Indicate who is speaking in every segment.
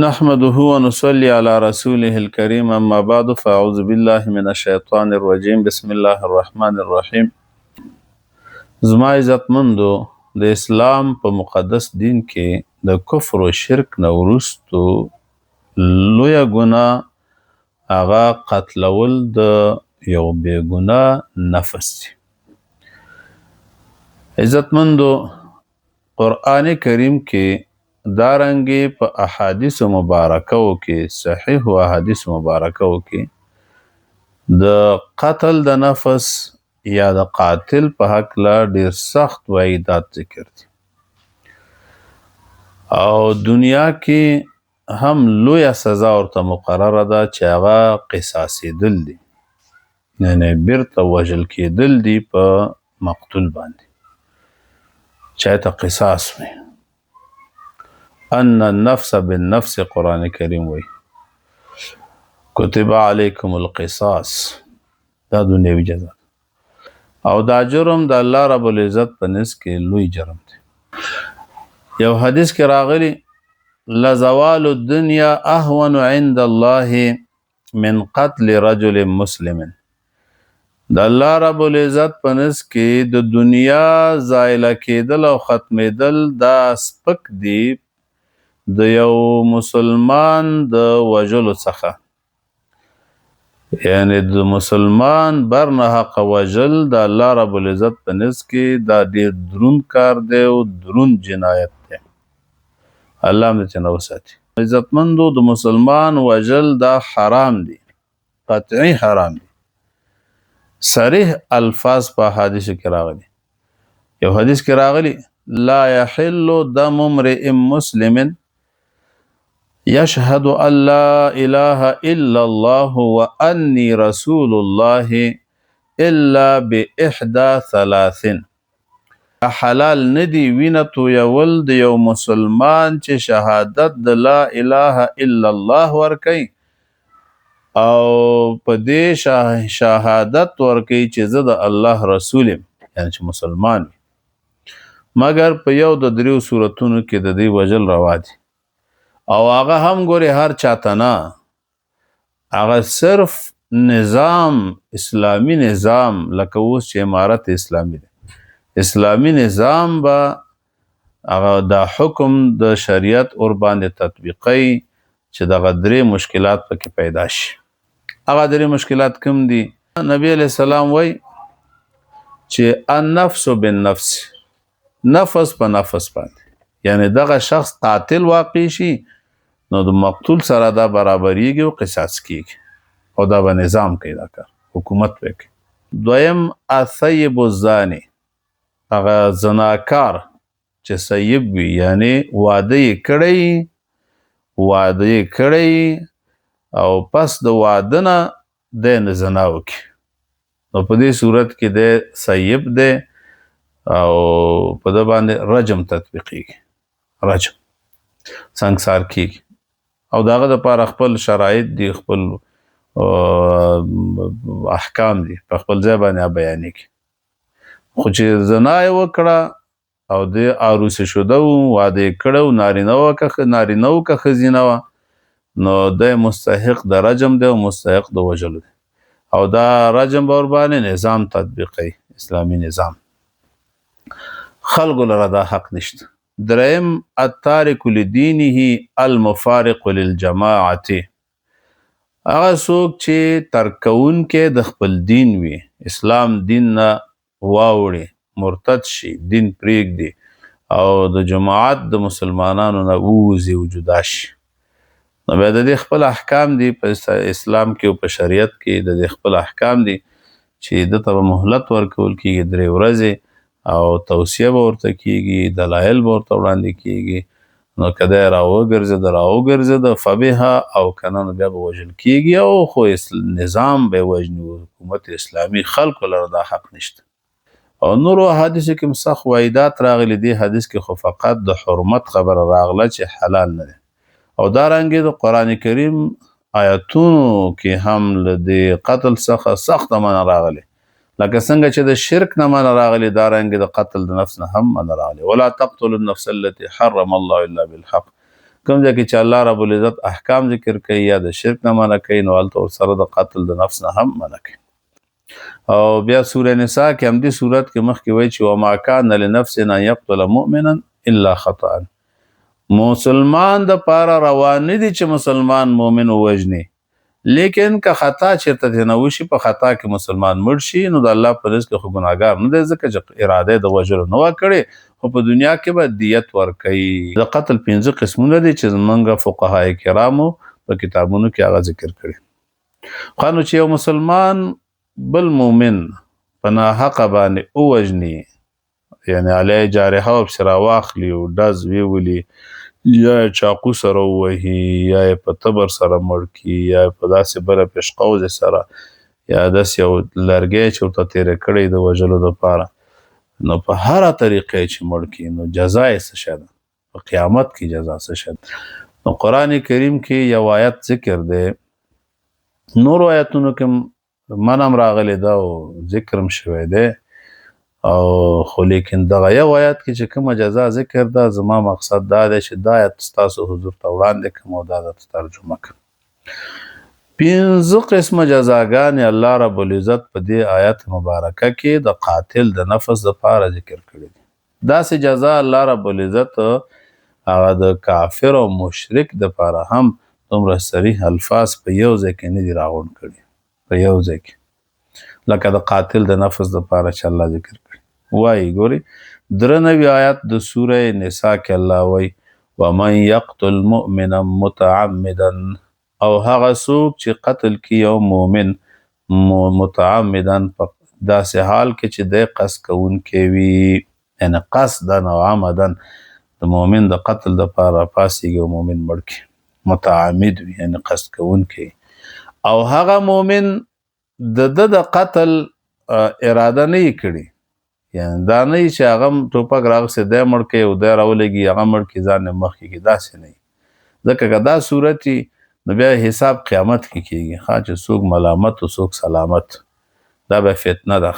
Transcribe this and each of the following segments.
Speaker 1: نحمده ونصلي على رسوله الكريم اما بعد فاعوذ بالله من الشيطان الرجيم بسم الله الرحمن الرحيم. زما عزتمندو د اسلام په مقدس دین کې د کفر او شرک نه وروستو لویه ګناه هغه قتلول د یو بې ګناه نفس دی. عزتمندو قرآن کریم کې دارنګې په احادیث مبارکو کې صحیح و احادیث مبارکو کې د قتل د نفس یا د قاتل په حق لا ډیر سخت وعیدات ذکر دي او دنیا کې هم لویه سزا ورته مقرره ده چې هغه قصاصېدل دي، یعنی بیرته وژل کېدل دي په مقتول باندې، چاته قصاص وي. ان النفس بالنفس قرآن کریم وی کتب علیکم القصاص، دا دنیوی جزا او دا جرم د الله رب العزت په نس کې لوی جرم دی. یو حدیث کې راغلی لزوال الدنیا اهون عند الله من قتل رجل مسلم، د الله رب العزت په نس کې د دنیا زایله کېدل او ختمېدل دا سپک دی د یو مسلمان د وژلو څخه، یعنی د مسلمان بر نه حق وژل د الله رب العزت په نزد کې دا ډیر دروند کار دی او دروند جنایت دی. الله مې څنګه وساتي. عزتمندو د مسلمان وژل دا حرام دی، قطعی حرام دی. صریح الفاظ په حدیث کې راغلي. یو حدیث کې راغلي لا يحل دم امرئ مسلم يشهد ان لا اله الا الله واني رسول الله الا باحدى ثلاث، حلال ندی وینه تویول د یو مسلمان چې شهادت د لا اله الا الله ورکي او په دې شهادت ورکي چې زه د الله رسول یم، یعنی چې مسلمان مگر په یو د دریو صورتونو کې د دې وجل روا دي او هغه هم ګوري هر چاته نه، هغه صرف نظام اسلامی نظام لکه اوس چې امارت اسلامی دی، اسلامی نظام به هغه دا حکم د شریعت اور باندې تطبیقی چې دغه درې مشکلات پکې پیدا شي. هغه درې مشکلات کوم دي؟ نبی علیہ السلام وای چې النفس بالنفس، نفس په نفس باندې، یعنی دغه شخص قاتل واقع شي نو د مقتول سره دا برابریږي او قصاص کیږي او دا به نظام کوي، دا کار حکومت وکړي. دویم الثیب الزانی، هغه زناکار چې ثیب وي، یعنی واده یې کړی او پس د واده نه دی نه زنا وکړي، نو په دې صورت کې دی ثیب دی او په ده باندې رجم تطبیقیږي، رجم سنګسار کیږي او داغه دپاره خپل شرایط دي، خپل احکام دي، په خپل ځای باندې بیانېږي. خو چې زنا یې وکړه او د عروسي شده و، واده یې کړی و، نارینه و که ښځینه وه، نو دی مستحق د رجم دی او مستحق د وژلو دی او دا رجم به ورباندې نظام تطبیقوي، اسلامي نظام. خلکو لره دا حق نشته. دریم التارک لدینه المفارق للجماعة، هغه څوک چې ترک کوونکی د خپل دین وي، اسلام دین نه واوړي، مرتد شي، دین پرېږدي او د جماعت د مسلمانانو نه ووځي او جدا شي، نو بیا د دې خپل احکام دي په اسلام کې او په شریعت کې د دې خپل احکام دي چې ده ته به مهلت ورکول کېږي 3 ورځې او توصیه به ورته کېږي، دلایل به ورته وړاندې کېږي، نو که دی راوګرځېده فبها او که نه نو بیا به وژل کېږي او خو نظام به یې وژني، حکومت اسلامي. خلکو لره دا حق نشته. او نورو حدیثو کې هم سخت وعیدات راغلي دي، حدیث کې خو فقط د حرمت خبره راغله چې حلال نه دی او دارنګې د قرآن کریم آیاتونو کې هم له د قتل څخه سخته منع راغلي، لکه څنګه چې د شرک نه منع راغلي دارنګې د قتل د نفس نه هم منع راغلي. ولا تقتلوا النفس التي حرم الله الا بالحق، کوم ځای کې چې الله رب العزت احکام ذکر کوي یا د شرک نه منع کوي نو هلته ورسره د قتل د نفس نه هم منع کوي. او بیا سوره نساء کې هم دې صورت کې مخکې وایي چې وما کان لنفس ان یقتل مؤمنا الا خطأ. مسلمان د پاره روان نه دي چې مسلمان مؤمن ووژني، لیکن که خطا چېرته ترې نه وشي په خطا کې مسلمان مړ شي نو د الله په رزق کې خو ګناهګار نه دی، ځکه چې اراده د وژلو نه وه کړې، خو په دنیا کې به دیت ورکوي. د قتل 5 قسمونه دي چې زمونږ فقهای کرامو په کتابونو کې هغه ذکر کړي. خو نو چې یو مسلمان بل مومن په ناحقه باندې ووژني، یعنی علیه جارحه ورپسې راواخلي او ډز ویولي یا یې چاقو سره ووهي یا یې په تبر سره مړ کړي یا یې په داسې بله پېشقوزې سره یا داسې یو لرګی چې ورته تېره کړی د وژلو دپاره، نو په هره طریقې چې مړ کړي نو جزا یې څه شی ده؟ په قیامت کې جزا څه شی ده؟ نو قرآن کریم کې یو آیت ذکر دی، نورو آیتونو کې من هم راغلی ده او ذکر هم شوی دی، او خو لیکن دغه یو آیت کې چې کومه جزا ذکر ده زما مقصد دا دی چې دا آیت ستاسو حضور ته وړاندې کړم او دا درته ترجمه کړم. 5 قسمه جزاګانې الله رب العزت په دې آیت مبارکه کې د قاتل د نفس دپاره ذکر کړي دي. داسې جزا الله رب العزت هغه د کافر او مشرک دپاره هم دومره صریح الفاظ په یو ځای کې نه دي راغونډ کړي، په یو ځای کې لکه د قاتل د نفس دپاره چې الله ذکر کړي. وایي ګوري 93 آیت د سوره نساء کې الله وایي ومن یقتل مؤمنا متعمدا، او هغه څوک چې قتل کي یو مؤمن متعمدا په داسې حال کې چې دی قصد کوونکی وي، یعنی قصدا او عمدا د مؤمن د قتل دپاره پاسېږي او مؤمن مړ کړي، متعمد وي یعنی قصد کوونکی، او هغه مؤمن د قتل اراده نه یې کړي، یعنی دا نه چې هغه ټوپک راغسې دی مړ کوي او دی راولګي هغه مړ کړي ځان یې مخکې کړي، داسې نه وي. ځکه که دا صورت وي نو بیا حساب قیامت کې کېږي، چې څوک ملامت او څوک سلامت، دا به فتنه ده.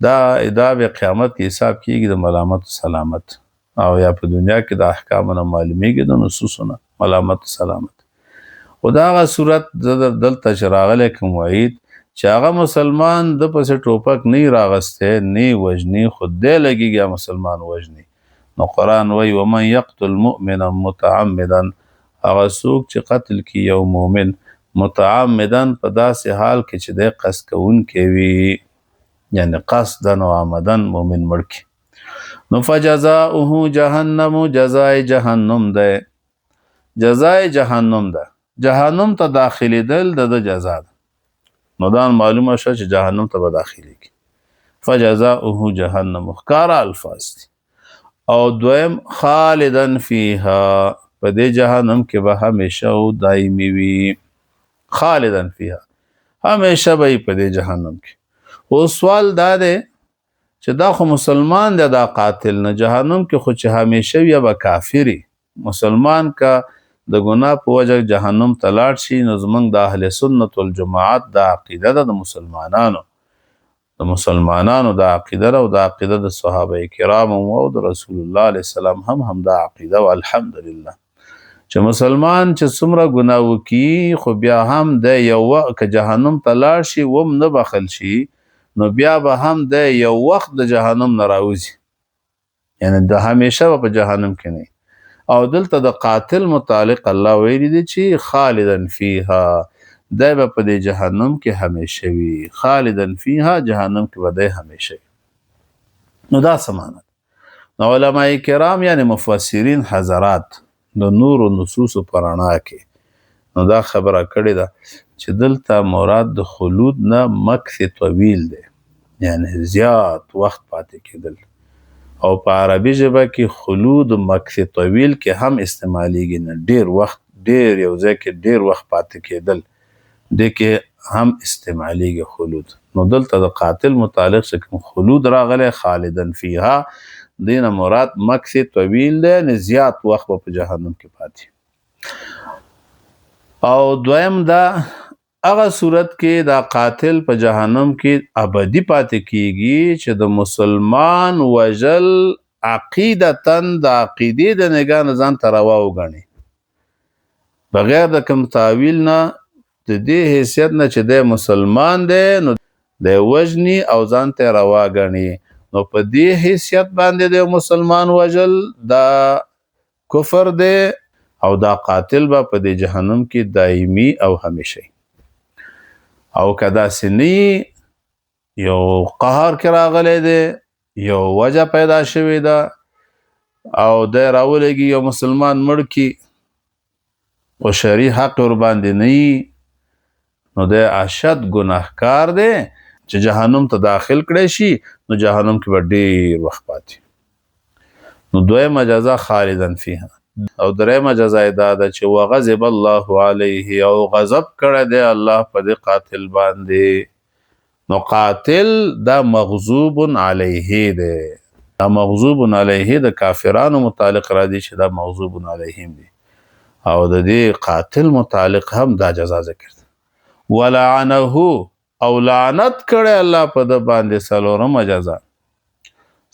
Speaker 1: دا به قیامت کې حساب کېږي د ملامت او سلامت، او یا په دنیا کې د احکامو نه معلومیږي د نصوصو نه ملامت او سلامت. خو دا هغه صورت دلته چې راغلی کوم وعید چې هغه مسلمان د پسې ټوپک نه راغستی نه وژني، خو دی لګېږي مسلمان وژني. نو قرآن وایي ومن یقتل مؤمنا متعمدا، هغه څوک چې قتل کي یو مؤمن متعمدا په داسې حال کې چې دی قصد کوونکی وي، یعنی قصدا او عمدا مؤمن مړ کړي، نو فجزاؤه جهنم، جزای جهنم دی، جزای جهنم ده، جهنم ته داخلېدل د جزا ده. نو دا معلومه شوه چې جهنم ته به داخلېږي. فجزاؤه جهنم ښکاره الفاظ دي. او دویم خالدا فیها، په دې جهنم کې به همیشه او دایمي وي، خالدا فیها همیشه به په دې جهنم کې. او سوال دا دی چې دا خو مسلمان دی دا قاتل، نه جهنم کې خو چې همیشه وي به کافر، مسلمان که د ګناه په وجه جهنم ته لاړ شي نو زمونږ د اهل سنت والجماعت دا عقیده ده، د مسلمانانو دا عقیده ده، او دا عقیده د صحابه کرام او د رسول الله علیه السلام هم دا عقیده. و الحمدلله چې مسلمان چې څومره ګناه وکړي خو بیا هم د یو وخت که جهنم ته لاړ شي وم نه بخل شي نو بیا به هم د یو وخت د جهنم نه راوځي، یعنی د همیشه په جهنم کې نه. او دلته د قاتل متعلق الله ویلی دی چې خالدا فیها، دی به په دې جهنم کې همیشه وي، خالدا فیها جهنم کې به دی همیشه وي. نو دا څه معنی؟ نو علماء کرام یعنی مفسرین حضرات د نور نصوصو په رڼا کې نو دا خبره کړې ده چې دلته مراد د خلود نه مکث طویل دی، یعنی زیات وخت پاتې کېدل. او په عربي ژبه کې خلود مکث طویل کې هم استعمالیږي، نه ډیر وخت، ډیر یو ځای کې ډیر وخت پاتې کېدل دې کې هم استعمالیږي خلود. نو دلته د قاتل متعلق چې کوم خلود راغلی خالدا فیها دینه مراد مکث طویل دی، نه زیات وخت په جهنم کې پاتې. او دویم دا هغه صورت کې دا قاتل په جهنم کې ابدي پاتې کیږي چې د مسلمان وژل عقیدتاً د عقیدې د نگاه نه ځان ته روا وګڼي، بغیر د کوم تعویل نه د دې حیثیت نه چې د مسلمان دی نو د وجنی او ځان ته روا ګڼي، نو په دې حیثیت باندې د مسلمان وجل دا کفر دی او دا قاتل به په دې جهنم کې دایمي او همیشئ. او کدا سنی یو قهر کې راغلی دی، یو وجه پیدا شوی ده او د راولېږي یو مسلمان مړ کی او شرعي حق ور باندې نه، نو د اشد ګناهکار دی چې جهنم ته داخل کړی شي، نو جهنم کې به ډېر وخت پاتې. نو دویمه جزا خالدن فیها، او دریمه جزا دا ده چې وغضب الله علیه، او غضب کړی دی الله په دې قاتل باندې. نو قاتل دا مغضوب علیه دی، دا مغضوب علیه د کافرانو متعلق را دي چې دا مغضوب علیهم دي، او د دې قاتل متعلق هم دا جزا ذکر ده. ولعنه، او لعنت کړی الله په د باندې څلورمه جزا،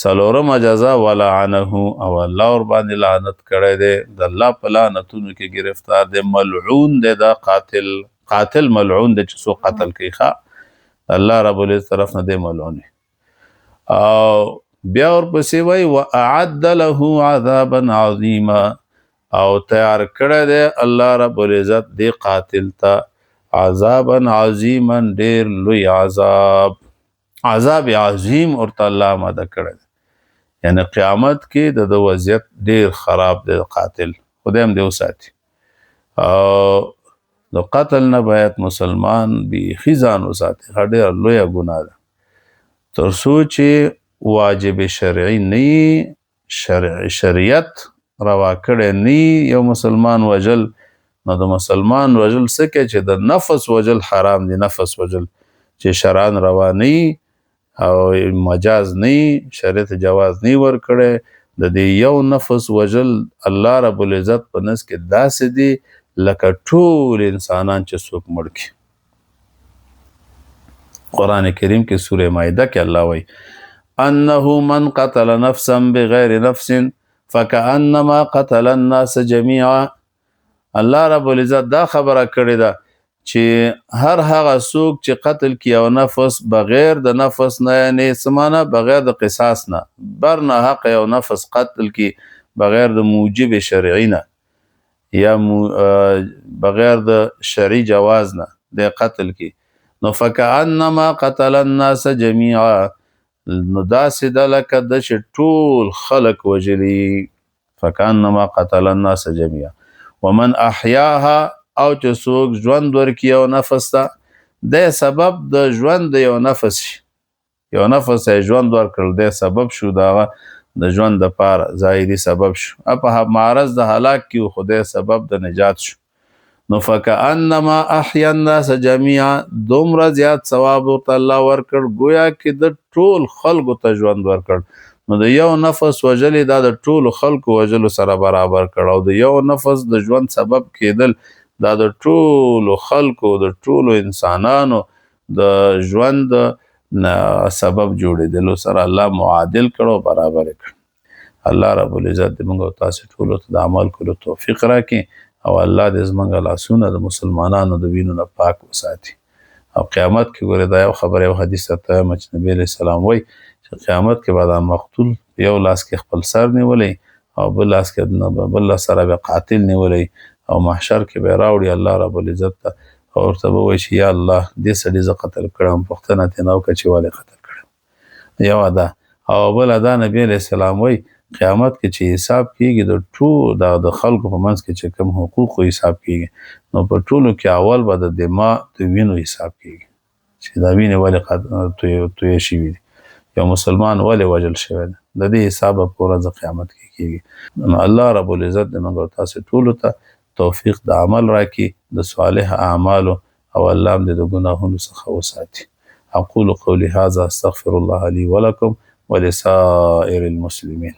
Speaker 1: څلورمه جزا ولعنه، او الله ور باندې لعنت کړی دی، د الله په لعنتونو کې گرفتار دی، ملعون دی دا قاتل. قاتل ملعون دی چې څوک قتل کوي، الله رب العزت طرف نه دی ملعون. او بیا ورپسې وایي واعد له عذابا عظیما، او تیار کړی دی الله رب العزت دې قاتل ته عذابا عظیما ډیر لوی عذاب، عذاب عظیم ورته الله آماده کړی دی. یعنی قیامت کې د وضعیت ډیر خراب دی قاتل، خدای هم دې وساتي. او د قتل نه باید مسلمان بیخي ځان وساتي، ډېره لویه ګناه ده. تر څو چې واجب شرعي نه شریعت روا کړی نه یو مسلمان وجل، نو د مسلمان وجل څه کوي چې د نفس وجل حرام دی، نفس وجل چې شرعاً روا نه او مجاز نه، شریعت جواز نه ورکړی. د دې یو نفس وجل الله رب العزت په نس کې داسې دی لکه ټول انسانان چې څوک مړ کړي. قرآن کریم کې سوره مائده کې الله وایي انه من قتل نفسا بغیر نفس فكأنما قتل الناس جميعا. الله رب العزت دا خبره کړې ده چې هر هغه څوک چې قتل کی یو نفس بغیر د نفس نه، یعنی سمانه بغیر د قصاص نه، بر نه حق یو نفس قتل کی بغیر د موجب شرعی نه یا بغیر د شرعي جواز نه د قتل کی، نو فکأنما قتل الناس جميعا، نو داسې ده لکه د چې ټول خلق وجلي، فکأنما قتل الناس جميعا. ومن احیاها، او چې څوک ژوند ورکي یو نفس ته، د سبب د ژوند د یو نفس شي، یو نفس یې ژوند ورکړل، د سبب شو دغه د ژوند د پاره ظاهري سبب شو، په معرض د هلاک کې خدای سبب د نجات شو، نو فکأنما احیا الناس جميعا، دومره زیات ثواب ورته الله ورکړ گویا کې د ټول خلکو ته ژوند ورکړ. نو د یو نفس وجلې دا د ټولو خلکو وجلو سره برابر کړ، او د یو نفس د ژوند سبب کېدل دا د ټولو خلکو د ټولو انسانانو د ژوند سبب جوړېدلو سره الله معادل کړو، برابر کړ. الله رب العزت دې موږ او تاسو ټولو ته د عمل کولو توفیق راکړي، او الله دې زموږ لاسونه د مسلمانانو د وینو نه پاک وساتي. او قیامت کې ګوره دا یو خبره او حدیث ته چې نبی علیہ السلام وایي چې قیامت کې به دا مقتول یو لاس کې خپل سر نیولی او بل لاس کې بل لاس سره به قاتل نیولی، او محشر کې به راوړي الله رب العزت ته، او ورته به وایي چې یا الله دې سړي زه قتل کړم، پوښتنه ترې نه وکړه چې ولې قتل کړم. یو ده، او بله دا نبی علیہ السلام وایي قیامت کې چې حساب کیږي د ټول د خلکو په منځ کې چې کوم حقوق حساب کیږي، نو په ټولو کې اول به د دماء د وینو حساب کیږي چې دا وینې ولې تویې شوي دي، یو مسلمان ولې وژل شوی دی، د دې حساب په ورځ قیامت کې کیږي. نو الله رب العزت دې موږ تاسو ټولو ته توفیق د عمل راکړي د صالح اعمالو، او الله دې د ګناهونو څخه وساتي. اقول قولي هذا استغفر الله لي ولكم ولسائر المسلمين.